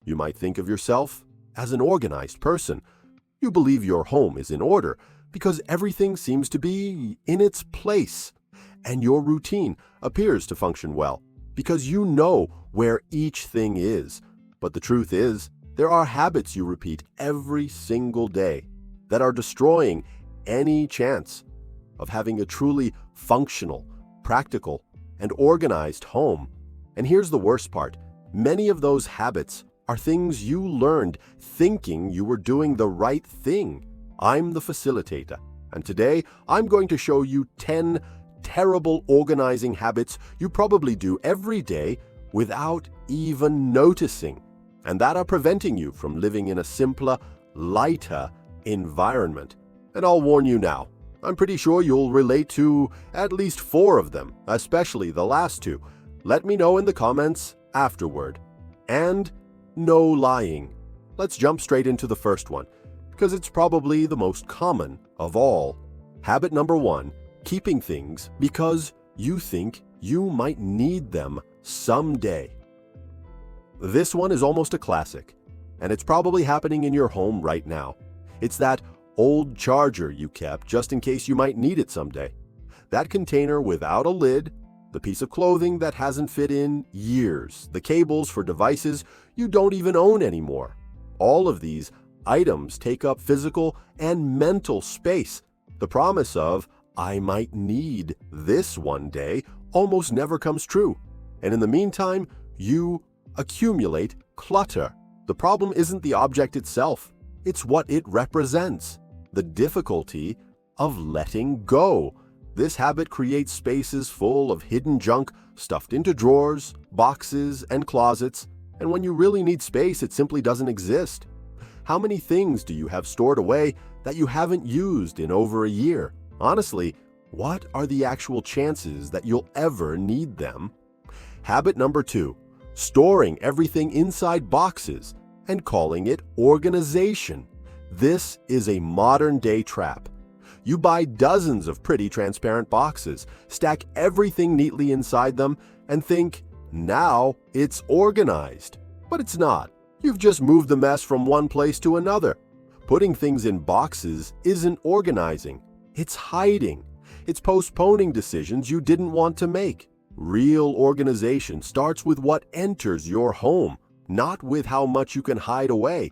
You might think of yourself as an organized person. You believe your home is in order because everything seems to be in its place, and your routine appears to function well because you know where each thing is. But the truth is, there are habits you repeat every single day that are destroying any chance of having a truly functional, practical, and organized home. And here's the worst part. Many of those habits are things you learned thinking you were doing the right thing. I'm the facilitator, and today I'm going to show you 10 terrible organizing habits you probably do every day without even noticing, and that are preventing you from living in a simpler, lighter environment. And I'll warn you now, I'm pretty sure you'll relate to at least 4 of them, especially the last 2. Let me know in the comments afterward. And no lying. Let's jump straight into the first one, because it's probably the most common of all. Habit number 1, keeping things because you think you might need them someday. This one is almost a classic, and it's probably happening in your home right now. It's that old charger you kept just in case you might need it someday. That container without a lid, the piece of clothing that hasn't fit in years, the cables for devices you don't even own anymore. All of these items take up physical and mental space. The promise of, I might need this one day, almost never comes true. And in the meantime, you accumulate clutter. The problem isn't the object itself, it's what it represents. The difficulty of letting go. This habit creates spaces full of hidden junk stuffed into drawers, boxes, and closets, and when you really need space, it simply doesn't exist. How many things do you have stored away that you haven't used in over a year? Honestly, what are the actual chances that you'll ever need them? Habit number 2, storing everything inside boxes and calling it organization. This is a modern-day trap. You buy dozens of pretty transparent boxes, stack everything neatly inside them, and think, now it's organized. But it's not. You've just moved the mess from one place to another. Putting things in boxes isn't organizing. It's hiding. It's postponing decisions you didn't want to make. Real organization starts with what enters your home, not with how much you can hide away.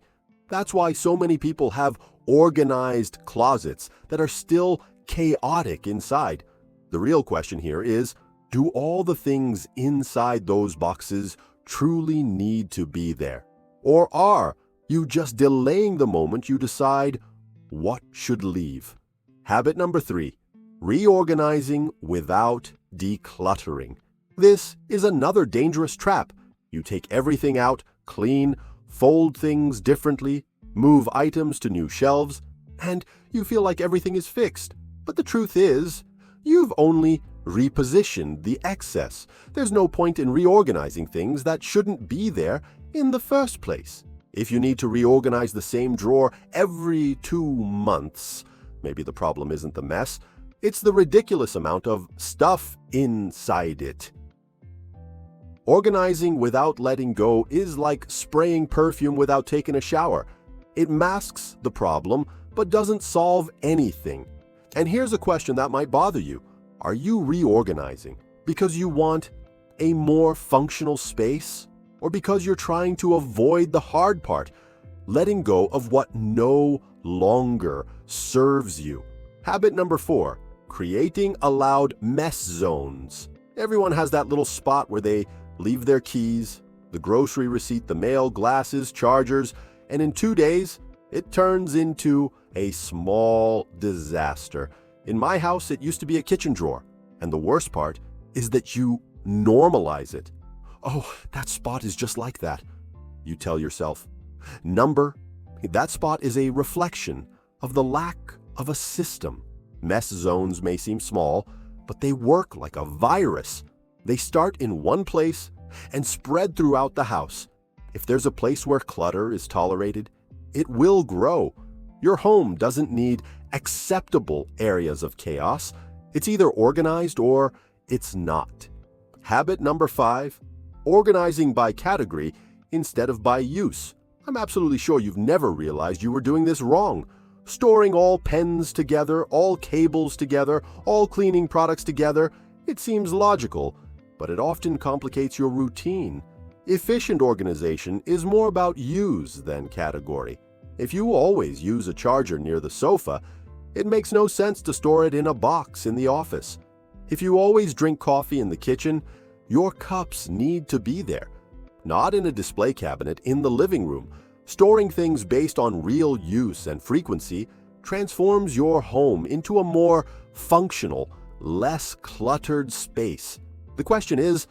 That's why so many people have organized closets that are still chaotic inside. The real question here is, do all the things inside those boxes truly need to be there? Or are you just delaying the moment you decide what should leave? Habit number 3, reorganizing without decluttering. This is another dangerous trap. You take everything out, clean, fold things differently, move items to new shelves, and you feel like everything is fixed. But the truth is, you've only repositioned the excess. There's no point in reorganizing things that shouldn't be there in the first place. If you need to reorganize the same drawer every 2 months, maybe the problem isn't the mess, it's the ridiculous amount of stuff inside it. Organizing without letting go is like spraying perfume without taking a shower. It masks the problem, but doesn't solve anything. And here's a question that might bother you. Are you reorganizing because you want a more functional space? Or because you're trying to avoid the hard part, letting go of what no longer serves you? Habit number 4, creating allowed mess zones. Everyone has that little spot where they leave their keys, the grocery receipt, the mail, glasses, chargers, and in 2 days, it turns into a small disaster. In my house, it used to be a kitchen drawer, and the worst part is that you normalize it. Oh, that spot is just like that, you tell yourself. That spot is a reflection of the lack of a system. Mess zones may seem small, but they work like a virus. They start in one place and spread throughout the house. If there's a place where clutter is tolerated, it will grow. Your home doesn't need acceptable areas of chaos. It's either organized or it's not. Habit number 5, organizing by category instead of by use. I'm absolutely sure you've never realized you were doing this wrong. Storing all pens together, all cables together, all cleaning products together, it seems logical, but it often complicates your routine. Efficient organization is more about use than category. If you always use a charger near the sofa, it makes no sense to store it in a box in the office. If you always drink coffee in the kitchen, your cups need to be there, not in a display cabinet in the living room. Storing things based on real use and frequency transforms your home into a more functional, less cluttered space. The question is,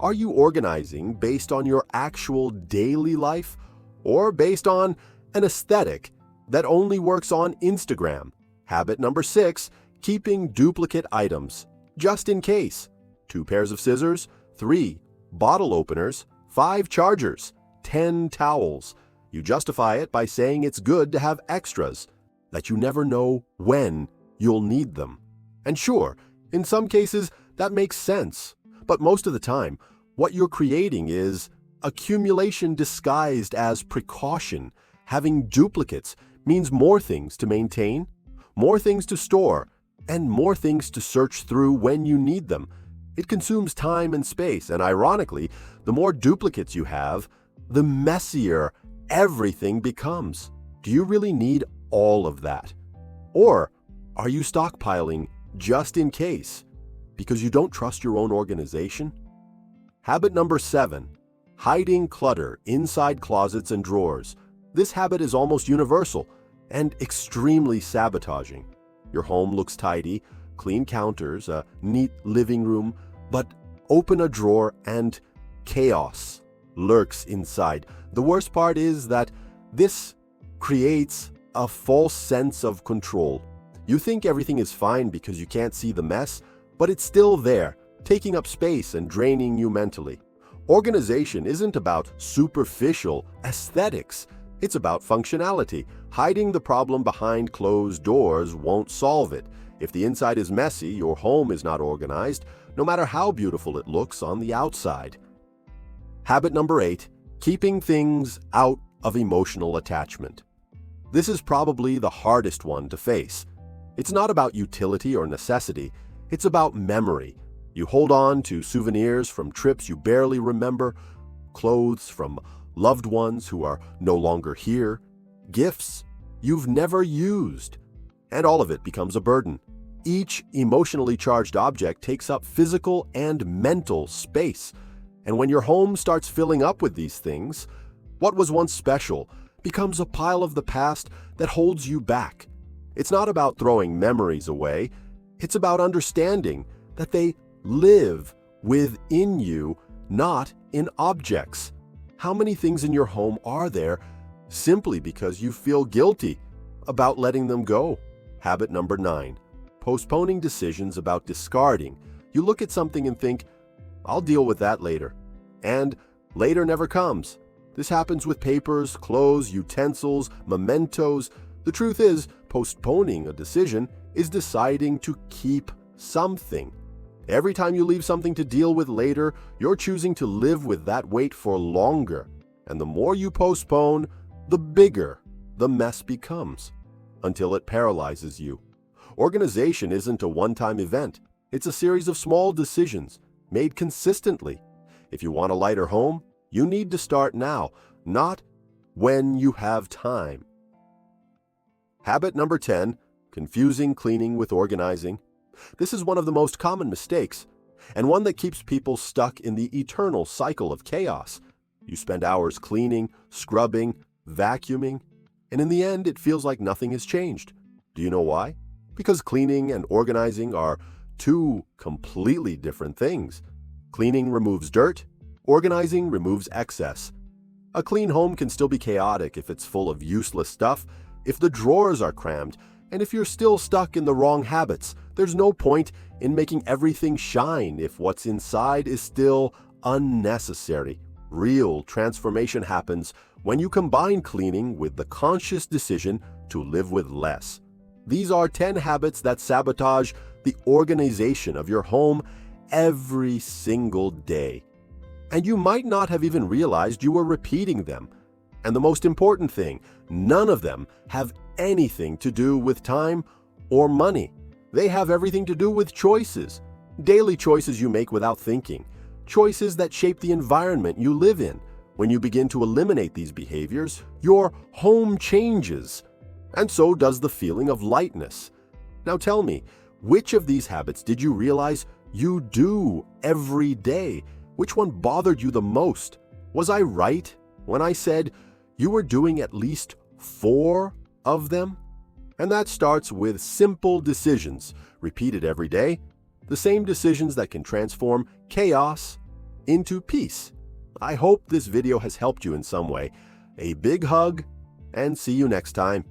are you organizing based on your actual daily life or based on an aesthetic that only works on Instagram? Habit number 6, keeping duplicate items, just in case. 2 pairs of scissors, 3 bottle openers, 5 chargers, 10 towels. You justify it by saying it's good to have extras, that you never know when you'll need them. And sure, in some cases that makes sense, but most of the time, what you're creating is accumulation disguised as precaution. Having duplicates means more things to maintain, more things to store, and more things to search through when you need them. It consumes time and space, and ironically, the more duplicates you have, the messier everything becomes. Do you really need all of that? Or are you stockpiling just in case because you don't trust your own organization? Habit number 7, hiding clutter inside closets and drawers. This habit is almost universal and extremely sabotaging. Your home looks tidy, clean counters, a neat living room, but open a drawer and chaos lurks inside. The worst part is that this creates a false sense of control. You think everything is fine because you can't see the mess, but it's still there, taking up space and draining you mentally. Organization isn't about superficial aesthetics. It's about functionality. Hiding the problem behind closed doors won't solve it. If the inside is messy, your home is not organized, no matter how beautiful it looks on the outside. Habit number 8, keeping things out of emotional attachment. This is probably the hardest one to face. It's not about utility or necessity. It's about memory. You hold on to souvenirs from trips you barely remember, clothes from loved ones who are no longer here, gifts you've never used, and all of it becomes a burden. Each emotionally charged object takes up physical and mental space. And when your home starts filling up with these things, what was once special becomes a pile of the past that holds you back. It's not about throwing memories away. It's about understanding that they live within you, not in objects. How many things in your home are there simply because you feel guilty about letting them go? Habit number 9, postponing decisions about discarding. You look at something and think, I'll deal with that later. And later never comes. This happens with papers, clothes, utensils, mementos. The truth is, postponing a decision is deciding to keep something. Every time you leave something to deal with later, you're choosing to live with that weight for longer. And the more you postpone, the bigger the mess becomes, until it paralyzes you. Organization isn't a one-time event. It's a series of small decisions made consistently. If you want a lighter home, you need to start now, not when you have time. Habit number 10, confusing cleaning with organizing. This is one of the most common mistakes, and one that keeps people stuck in the eternal cycle of chaos. You spend hours cleaning, scrubbing, vacuuming, and in the end, it feels like nothing has changed. Do you know why? Because cleaning and organizing are two completely different things. Cleaning removes dirt, organizing removes excess. A clean home can still be chaotic if it's full of useless stuff, if the drawers are crammed, and if you're still stuck in the wrong habits. There's no point in making everything shine if what's inside is still unnecessary. Real transformation happens when you combine cleaning with the conscious decision to live with less. These are 10 habits that sabotage the organization of your home every single day. And you might not have even realized you were repeating them. And the most important thing, none of them have anything to do with time or money. They have everything to do with choices. Daily choices you make without thinking. Choices that shape the environment you live in. When you begin to eliminate these behaviors, your home changes. And so does the feeling of lightness. Now tell me, which of these habits did you realize you do every day? Which one bothered you the most? Was I right when I said you were doing at least 4 of them? And that starts with simple decisions, repeated every day, the same decisions that can transform chaos into peace. I hope this video has helped you in some way. A big hug, and see you next time.